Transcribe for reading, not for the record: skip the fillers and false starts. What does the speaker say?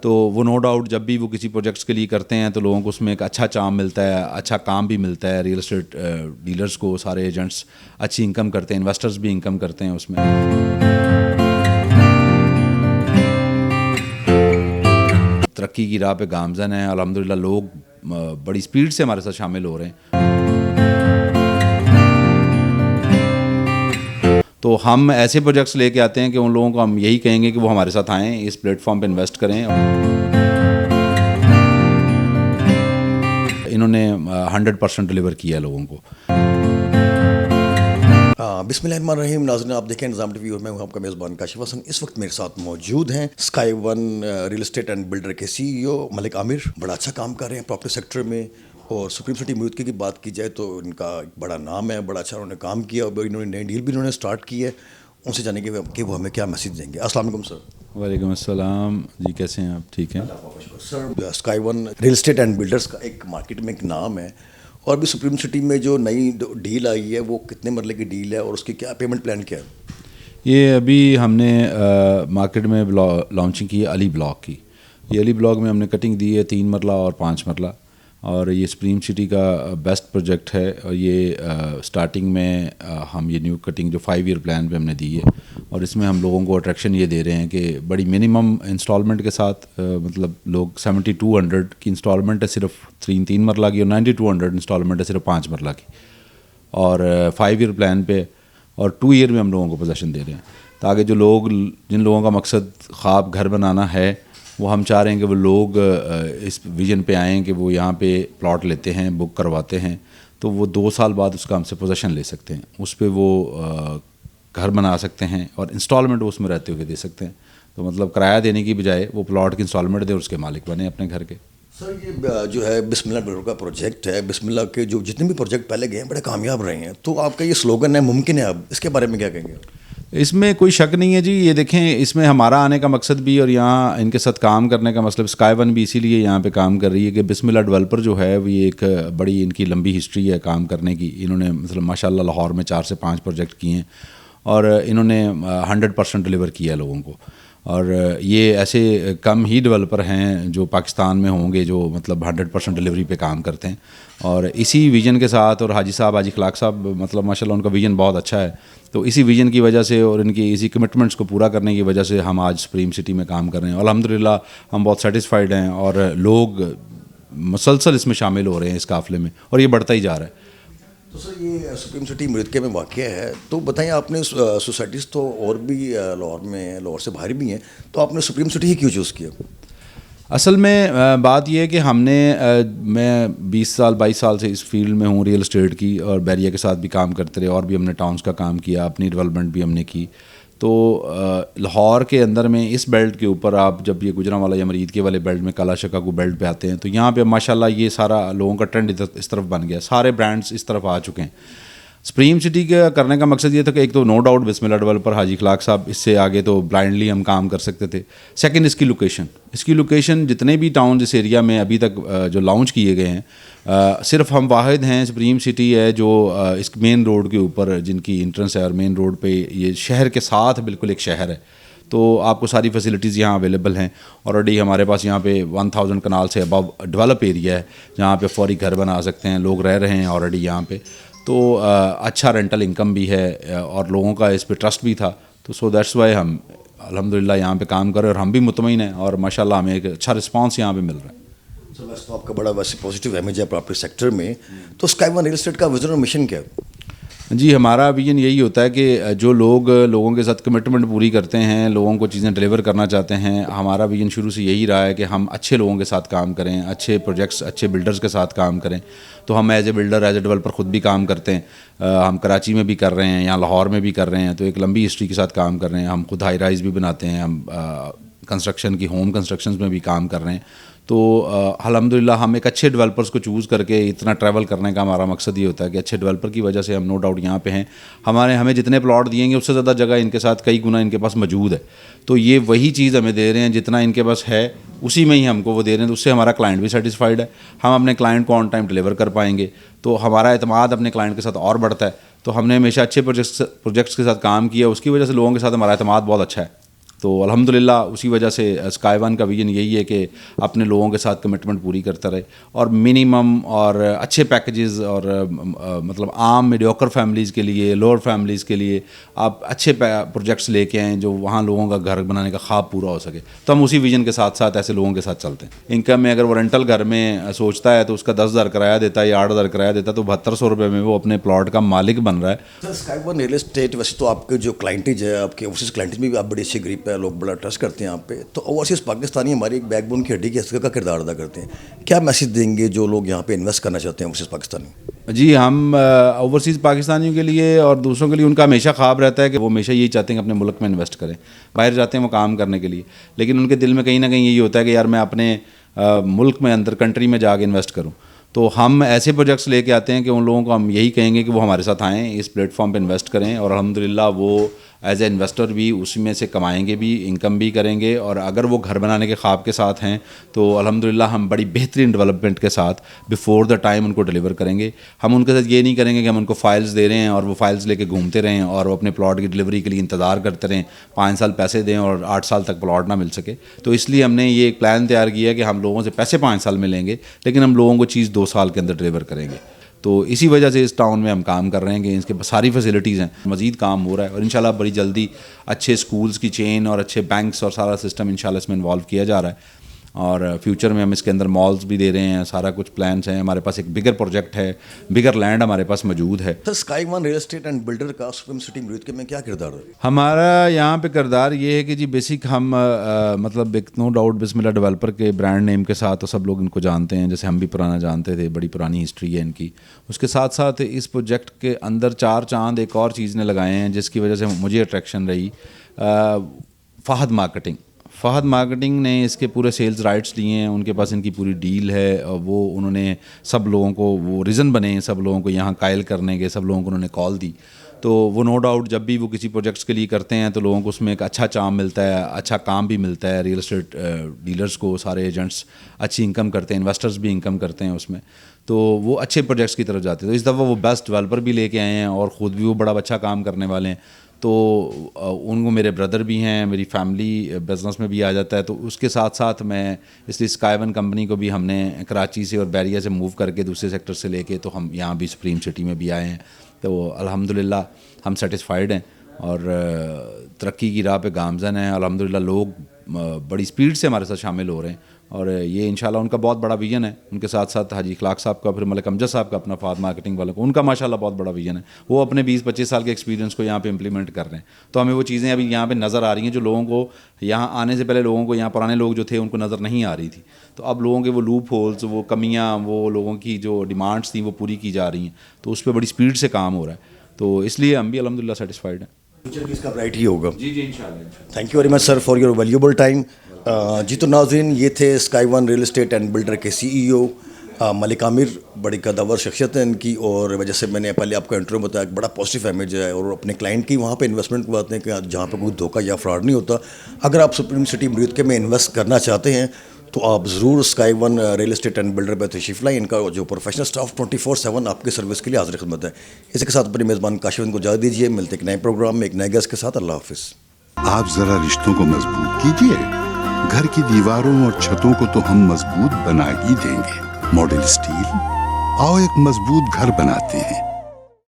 تو وہ no doubt جب بھی وہ کسی پروجیکٹس کے لیے کرتے ہیں تو لوگوں کو اس میں ایک اچھا چام ملتا ہے, اچھا کام بھی ملتا ہے. ریئل اسٹیٹ ڈیلرز کو سارے ایجنٹس اچھی انکم کرتے ہیں, انویسٹرز بھی انکم کرتے ہیں اس میں. ترقی کی راہ پہ گامزن ہیں الحمدللہ. لوگ بڑی اسپیڈ سے ہمارے ساتھ شامل ہو رہے ہیں. تو ہم ایسے پروجیکٹس لے کے آتے ہیں کہ ان لوگوں کو ہم یہی کہیں گے کہ وہ ہمارے ساتھ آئیں, اس پلیٹ فارم پہ انویسٹ کریں. انہوں نے 100% ڈلیور کیا لوگوں کو. بسم اللہ الرحمن الرحیم. ناظرین آپ دیکھیں نظام ٹی وی اور میں ہوں آپ کا میزبان کاشف حسن. اس وقت میرے ساتھ موجود ہیں sky one real estate and بلڈر کے CEO ملک عامر. بڑا اچھا کام کر رہے ہیں پراپرٹی سیکٹر میں, اور سپریم سٹی ملودکے کی بات کی جائے تو ان کا ایک بڑا نام ہے, بڑا اچھا انہوں نے کام کیا, اور انہوں نے نئی ڈیل بھی انہوں نے اسٹارٹ کی ہے. ان سے جانیں گے کہ وہ ہمیں کیا میسج دیں گے. السلام علیکم سر. وعلیکم السلام جی, کیسے ہیں آپ؟ ٹھیک ہیں sir. Sky one real estate and builders کا ایک مارکیٹ میں ایک نام ہے, اور بھی سپریم سٹی میں جو نئی ڈیل آئی ہے وہ کتنے مرلے کی ڈیل ہے اور اس کی کیا پیمنٹ پلان کیا ہے؟ یہ ابھی ہم نے مارکیٹ میں لانچنگ کی ہے علی بلاک کی. یہ علی بلاک میں ہم نے کٹنگ دی ہے 3 مرلہ اور 5 مرلہ, اور یہ سپریم سٹی کا بیسٹ پروجیکٹ ہے. اور یہ سٹارٹنگ میں ہم یہ نیو کٹنگ جو 5 ایئر پلان پہ ہم نے دی ہے, اور اس میں ہم لوگوں کو اٹریکشن یہ دے رہے ہیں کہ بڑی منیمم انسٹالمنٹ کے ساتھ, مطلب لوگ 7200 کی انسٹالمنٹ ہے صرف 3 مرلہ کی, اور 9200 انسٹالمنٹ ہے صرف 5 مرلہ کی, اور 5 ایئر پلان پہ, اور 2 ایئر میں ہم لوگوں کو پوزیشن دے رہے ہیں. تاکہ جو لوگ, جن لوگوں کا مقصد خواب گھر بنانا ہے, وہ ہم چاہ رہے ہیں کہ وہ لوگ اس ویژن پہ آئیں کہ وہ یہاں پہ پلاٹ لیتے ہیں, بک کرواتے ہیں, تو وہ 2 سال بعد اس کا ہم سے پوزیشن لے سکتے ہیں. اس پہ وہ گھر بنا سکتے ہیں, اور انسٹالمنٹ اس میں رہتے ہوئے دے سکتے ہیں. تو مطلب کرایہ دینے کی بجائے وہ پلاٹ کی انسٹالمنٹ دے اور اس کے مالک بنے اپنے گھر کے. سر یہ جو ہے بسم اللہ بلڈر کا پروجیکٹ ہے, بسم اللہ کے جو جتنے بھی پروجیکٹ پہلے گئے ہیں بڑے کامیاب رہے ہیں, تو آپ کا یہ سلوگن ہے ممکن ہے, اب اس کے بارے میں کیا کہیں گے؟ اس میں کوئی شک نہیں ہے جی. یہ دیکھیں, اس میں ہمارا آنے کا مقصد بھی اور یہاں ان کے ساتھ کام کرنے کا مطلب, اسکائی ون بھی اسی لیے یہاں پہ کام کر رہی ہے کہ بسم اللہ ڈیولپر جو ہے وہ ایک بڑی ان کی لمبی ہسٹری ہے کام کرنے کی. انہوں نے مطلب ماشاء اللہ لاہور میں 4 سے 5 پروجیکٹ کیے ہیں, اور انہوں نے 100% ڈلیور کیا لوگوں کو. اور یہ ایسے کم ہی ڈیولپر ہیں جو پاکستان میں ہوں گے جو مطلب 100% ڈلیوری پہ کام کرتے ہیں. اور اسی ویژن کے ساتھ, اور حاجی خلاق صاحب مطلب ماشاء اللہ ان کا ویژن بہت اچھا ہے, تو اسی ویژن کی وجہ سے اور ان کی اسی کمٹمنٹس کو پورا کرنے کی وجہ سے ہم آج سپریم سٹی میں کام کر رہے ہیں. الحمدللہ ہم بہت سیٹسفائیڈ ہیں, اور لوگ مسلسل اس میں شامل ہو رہے ہیں اس قافلے میں, اور یہ بڑھتا ہی جا رہا ہے. تو سر یہ سپریم سٹی ملودکے میں واقع ہے, تو بتائیں آپ نے سوسائٹیز تو اور بھی لاہور میں ہیں, لاہور سے باہر بھی ہیں, تو آپ نے سپریم سٹی ہی کیوں چوز کیا؟ اصل میں بات یہ ہے کہ ہم نے, میں 22 سال سے اس فیلڈ میں ہوں ریئل اسٹیٹ کی, اور بیریا کے ساتھ بھی کام کرتے رہے, اور بھی ہم نے ٹاؤنز کا کام کیا, اپنی ڈیولپمنٹ بھی ہم نے کی. تو لاہور کے اندر میں اس بیلٹ کے اوپر آپ جب یہ گجرانوالہ یا مرید کے والے بیلٹ میں کالا شکاگو بیلٹ پہ آتے ہیں, تو یہاں پہ ماشاءاللہ یہ سارا لوگوں کا ٹرینڈ اس طرف بن گیا, سارے برانڈس اس طرف آ چکے ہیں. سپریم سٹی کا کرنے کا مقصد یہ تھا کہ ایک تو نو ڈاؤٹ بسم اللہ ڈیولپر حاجی خلاق صاحب, اس سے آگے تو بلائنڈلی ہم کام کر سکتے تھے. سیکنڈ اس کی لوکیشن جتنے بھی ٹاؤنز اس ایریا میں ابھی تک جو لانچ کیے گئے ہیں, صرف ہم واحد ہیں, سپریم سٹی ہے جو اس مین روڈ کے اوپر جن کی انٹرنس ہے, اور مین روڈ پہ یہ شہر کے ساتھ بالکل ایک شہر ہے. تو آپ کو ساری فیسلٹیز یہاں اویلیبل ہیں. آلریڈی ہمارے پاس یہاں پہ 1000 کنال سے ابو ڈیولپ ایریا ہے جہاں پہ فوری گھر بنا سکتے ہیں, لوگ رہ رہے ہیں آلریڈی یہاں پہ. تو اچھا رینٹل انکم بھی ہے, اور لوگوں کا اس پہ ٹرسٹ بھی تھا. تو سو دیٹس وائی ہم الحمدللہ یہاں پہ کام کر رہے ہیں, اور ہم بھی مطمئن ہیں, اور ماشاءاللہ ہمیں ایک اچھا رسپانس یہاں پہ مل رہا ہے. سر ویسے تو آپ کا بڑا ویسے پازیٹیو امیج ہے پراپرٹی سیکٹر میں, تو اسکائی ون ریئل اسٹیٹ کا ویژن اور مشن کیا ہے؟ جی, ہمارا ویژن یہی ہوتا ہے کہ جو لوگوں کے ساتھ کمٹمنٹ پوری کرتے ہیں, لوگوں کو چیزیں ڈلیور کرنا چاہتے ہیں, ہمارا ویژن شروع سے یہی رہا ہے کہ ہم اچھے لوگوں کے ساتھ کام کریں, اچھے پروجیکٹس, اچھے بلڈرز کے ساتھ کام کریں. تو ہم as a builder, as a developer خود بھی کام کرتے ہیں. ہم کراچی میں بھی کر رہے ہیں, یہاں لاہور میں بھی کر رہے ہیں, تو ایک لمبی ہسٹری کے ساتھ کام کر رہے ہیں. ہم خود ہائی رائز بھی بناتے ہیں, ہم کنسٹرکشن کی ہوم کنسٹرکشنز میں بھی کام کر رہے ہیں. تو الحمدللہ ہم ایک اچھے ڈیولپرز کو چوز کر کے, اتنا ٹریول کرنے کا ہمارا مقصد یہ ہوتا ہے کہ اچھے ڈیولپر کی وجہ سے ہم نو ڈاؤٹ یہاں پہ ہیں. ہمیں جتنے پلاٹ دیں گے اس سے زیادہ جگہ ان کے ساتھ کئی گنا ان کے پاس موجود ہے. تو یہ وہی چیز ہمیں دے رہے ہیں, جتنا ان کے پاس ہے اسی میں ہی ہم کو وہ دے رہے ہیں. تو اس سے ہمارا کلائنٹ بھی سیٹسفائیڈ ہے, ہم اپنے کلائنٹ کو آن ٹائم ڈلیور کر پائیں گے, تو ہمارا اعتماد اپنے کلائنٹ کے ساتھ اور بڑھتا ہے. تو ہم نے ہمیشہ اچھے پروجیکٹس کے ساتھ کام کیا, اس کی وجہ سے لوگوں کے ساتھ ہمارا اعتماد بہت اچھا ہے. تو الحمدللہ اسی وجہ سے اسکائی ون کا ویژن یہی ہے کہ اپنے لوگوں کے ساتھ کمٹمنٹ پوری کرتا رہے اور منیمم اور اچھے پیکیجز اور مطلب عام میڈیوکر فیملیز کے لیے, لوور فیملیز کے لیے آپ اچھے پروجیکٹس لے کے آئیں جو وہاں لوگوں کا گھر بنانے کا خواب پورا ہو سکے. تو ہم اسی ویژن کے ساتھ ساتھ ایسے لوگوں کے ساتھ چلتے ہیں. انکم میں اگر وہ رینٹل گھر میں سوچتا ہے تو اس کا 10,000 کرایہ دیتا ہے یا 8,000 کرایہ دیتا ہے تو 7200 روپے میں وہ اپنے پلاٹ کا مالک بن رہا ہے. Sir Sky one real estate ویسے تو آپ کے جو کلائنٹیج ہے, آپ کے اوورسیز کلائنٹیج میں بھی آپ بڑی اچھی گریپ ہے, لوگ بڑا ٹرسٹ کرتے ہیں آپ پہ. تو اوورسیز پاکستانی ہماری ایک بیک بون کی ہڈی کی حیثیت کا کردار ادا کرتے ہیں. کیا میسج دیں گے جو لوگ یہاں پہ انویسٹ کرنا چاہتے ہیں اوورسیز پاکستانی؟ جی, ہم اوورسیز پاکستانیوں کے لیے اور دوسروں کے لیے ان کا ہمیشہ خواب رہتا ہے کہ وہ ہمیشہ یہی چاہتے ہیں کہ اپنے ملک میں انویسٹ کریں. باہر جاتے ہیں وہ کام کرنے کے لیے, لیکن ان کے دل میں کہیں نہ کہیں یہی ہوتا ہے کہ یار میں اپنے ملک میں اندر کنٹری میں جا کے انویسٹ کروں. تو ہم ایسے پروجیکٹس لے کے آتے ہیں کہ ان لوگوں کو ہم یہی کہیں گے کہ وہ ہمارے ساتھ آئیں, اس پلیٹ فارم پہ انویسٹ کریں اور الحمدللہ وہ ایز اے انویسٹر بھی اسی میں سے کمائیں گے بھی, انکم بھی کریں گے. اور اگر وہ گھر بنانے کے خواب کے ساتھ ہیں تو الحمدللہ ہم بڑی بہترین ڈیولپمنٹ کے ساتھ بیفور دا ٹائم ان کو ڈیلیور کریں گے. ہم ان کے ساتھ یہ نہیں کریں گے کہ ہم ان کو فائلز دے رہے ہیں اور وہ فائلز لے کے گھومتے رہیں اور وہ اپنے پلاٹ کی ڈیلیوری کے لیے انتظار کرتے رہیں, 5 سال پیسے دیں اور 8 سال تک پلاٹ نہ مل سکے. تو اس لیے ہم نے یہ ایک پلان تیار کیا ہے کہ ہم لوگوں سے پیسے 5 سال میں لیں گے لیکن ہم لوگوں کو چیز 2 سال کے اندر ڈیلیور کریں گے. تو اسی وجہ سے اس ٹاؤن میں ہم کام کر رہے ہیں کہ اس کے ساری فیسلٹیز ہیں, مزید کام ہو رہا ہے اور انشاءاللہ بڑی جلدی اچھے اسکولز کی چین اور اچھے بینکس اور سارا سسٹم انشاءاللہ اس میں انوالو کیا جا رہا ہے. اور فیوچر میں ہم اس کے اندر مالز بھی دے رہے ہیں, سارا کچھ پلانس ہیں. ہمارے پاس ایک بگر پروجیکٹ ہے, بگر لینڈ ہمارے پاس موجود ہے. Sir Sky one real estate and builder کا فلم سٹی مرید میں کیا کردار ہے؟ ہمارا یہاں پہ کردار یہ ہے کہ جی بیسک ہم مطلب ایک نو ڈاؤٹ بسم اللہ ڈیولپر کے برانڈ نیم کے ساتھ تو سب لوگ ان کو جانتے ہیں, جیسے ہم بھی پرانا جانتے تھے, بڑی پرانی ہسٹری ہے ان کی. اس کے ساتھ ساتھ اس پروجیکٹ کے اندر 4 چاند ایک اور چیز نے لگائے ہیں جس کی وجہ سے مجھے اٹریکشن رہی. فہد مارکیٹنگ نے اس کے پورے سیلز رائٹس لیے ہیں, ان کے پاس ان کی پوری ڈیل ہے. وہ انہوں نے سب لوگوں کو وہ ریزن بنے, سب لوگوں کو یہاں قائل کرنے کے, سب لوگوں کو انہوں نے کال دی. تو وہ نو ڈاؤٹ جب بھی وہ کسی پروجیکٹس کے لیے کرتے ہیں تو لوگوں کو اس میں ایک اچھا چام ملتا ہے, اچھا کام بھی ملتا ہے. ریئل اسٹیٹ ڈیلرز کو سارے ایجنٹس اچھی انکم کرتے ہیں, انویسٹرز بھی انکم کرتے ہیں اس میں. تو وہ اچھے پروجیکٹس کی طرف جاتے ہیں. تو اس دفعہ وہ بیسٹ ڈیولپر بھی لے کے آئے ہیں اور خود بھی وہ بڑا اچھا کام کرنے والے ہیں. تو ان کو میرے بردر بھی ہیں, میری فیملی بزنس میں بھی آ جاتا ہے. تو اس کے ساتھ ساتھ میں اس لیے اسکائی ون کمپنی کو بھی ہم نے کراچی سے اور بیریا سے موو کر کے دوسرے سیکٹر سے لے کے تو ہم یہاں بھی سپریم سٹی میں بھی آئے ہیں. تو الحمدللہ ہم سیٹسفائیڈ ہیں اور ترقی کی راہ پہ گامزن ہیں. الحمدللہ لوگ بڑی سپیڈ سے ہمارے ساتھ شامل ہو رہے ہیں اور یہ انشاءاللہ ان کا بہت بڑا ویژن ہے. ان کے ساتھ ساتھ حاجی اخلاق صاحب کا, پھر ملک امجد صاحب کا اپنا فہد مارکیٹنگ والوں کو, ان کا ماشاءاللہ بہت بڑا ویژن ہے. وہ اپنے 20-25 سال کے ایکسپیرینس کو یہاں پہ امپلیمنٹ کر رہے ہیں. تو ہمیں وہ چیزیں ابھی یہاں پہ نظر آ رہی ہیں جو لوگوں کو یہاں آنے سے پہلے لوگوں کو, یہاں پرانے لوگ جو تھے ان کو نظر نہیں آ رہی تھی. تو اب لوگوں کے وہ لوپ ہولز, وہ کمیاں, وہ لوگوں کی جو ڈیمانڈس تھیں وہ پوری کی جا رہی ہیں. تو اس پہ بڑی سپیڈ سے کام ہو رہا ہے. تو اس لیے ہم بھی الحمدللہ سیٹسفائیڈ ہیں. فیوچر بھی اس کا برائٹ ہی ہوگا. جی انشاءاللہ. Thank you very much sir for your valuable time. جی تو ناظرین, یہ تھے اسکائی ون ریئل اسٹیٹ اینڈ بلڈر کے CEO ملک عامر. بڑی قدور شخصیت ہے ان کی اور وجہ سے میں نے پہلے آپ کو انٹرو بتایا کہ بڑا پازیٹیو امیج ہے اور اپنے کلائنٹ کی وہاں پہ انویسٹمنٹ کو آتے ہیں کہ جہاں پہ کوئی دھوکہ یا فراڈ نہیں ہوتا. اگر آپ سپریم سٹی مرید کے میں انویسٹ کرنا چاہتے ہیں تو آپ ضرور sky one real estate and builder پہ تشریف لائیں. ان کا جو پروفیشنل اسٹاف 24/7 آپ کی سروس کے لیے حاضر خدمت ہے. اسی کے ساتھ اپنی میزبان کاشف کو اجازت دیجیے. ملتے ایک نئے پروگرام میں ایک نئے گیسٹ کے ساتھ. اللہ حافظ. آپ ذرا رشتوں کو مضبوط کیجیے. گھر کی دیواروں اور چھتوں کو تو ہم مضبوط بنا ہی دیں گے. ماڈل اسٹیل, آؤ ایک مضبوط گھر بناتے ہیں.